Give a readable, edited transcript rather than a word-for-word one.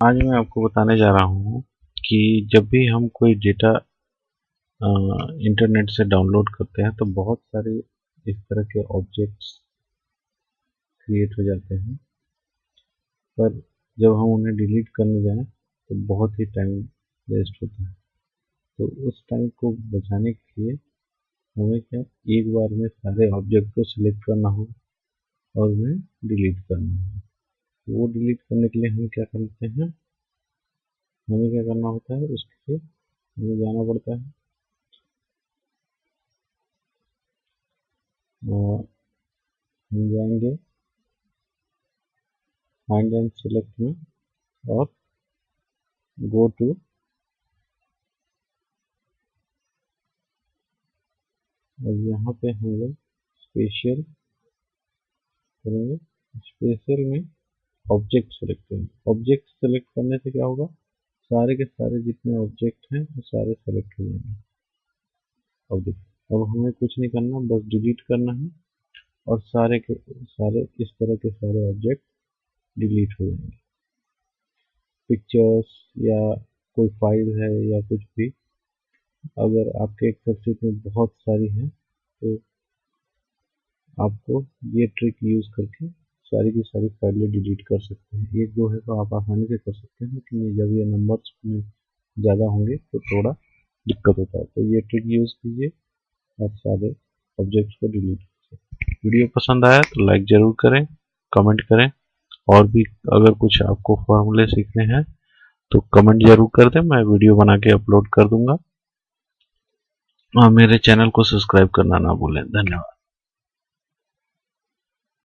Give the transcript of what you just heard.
आज मैं आपको बताने जा रहा हूँ कि जब भी हम कोई डेटा इंटरनेट से डाउनलोड करते हैं तो बहुत सारे इस तरह के ऑब्जेक्ट्स क्रिएट हो जाते हैं, पर जब हम उन्हें डिलीट करने जाएं तो बहुत ही टाइम वेस्ट होता है। तो उस टाइम को बचाने के लिए हमें क्या एक बार में सारे ऑब्जेक्ट को सिलेक्ट करना हो और उन्हें डिलीट करना हो। तो वो डिलीट करने के लिए हम क्या करते हैं, हमें क्या करना होता है, उसके लिए हमें जाना पड़ता है हम जाएंगे फाइंड एंड सिलेक्ट में और गो टू और यहाँ पे हम लोग स्पेशल करेंगे। स्पेशल में ऑब्जेक्ट सेलेक्ट करेंगे। ऑब्जेक्ट सेलेक्ट करने से क्या होगा, सारे के सारे जितने ऑब्जेक्ट हैं वो सारे सेलेक्ट हो जाएंगे। अब हमें कुछ नहीं करना, बस डिलीट करना है और सारे के सारे इस तरह के सारे ऑब्जेक्ट डिलीट हो जाएंगे। पिक्चर्स या कोई फाइल है या कुछ भी, अगर आपके एक्सेल शीट में बहुत सारी हैं तो आपको ये ट्रिक यूज़ करके सारी की सारी फाइलें डिलीट कर सकते हैं। एक दो है तो आप आसानी से कर सकते हैं, लेकिन जब ये नंबर्स में ज़्यादा होंगे तो थोड़ा दिक्कत होता है। तो ये ट्रिक यूज़ कीजिए और सारे ऑब्जेक्ट्स को डिलीट कीजिए। वीडियो पसंद आया तो लाइक ज़रूर करें, कमेंट करें, और भी अगर कुछ आपको फॉर्मूले सीखने हैं तो कमेंट जरूर कर दें, मैं वीडियो बना के अपलोड कर दूंगा। और मेरे चैनल को सब्सक्राइब करना ना भूलें। धन्यवाद।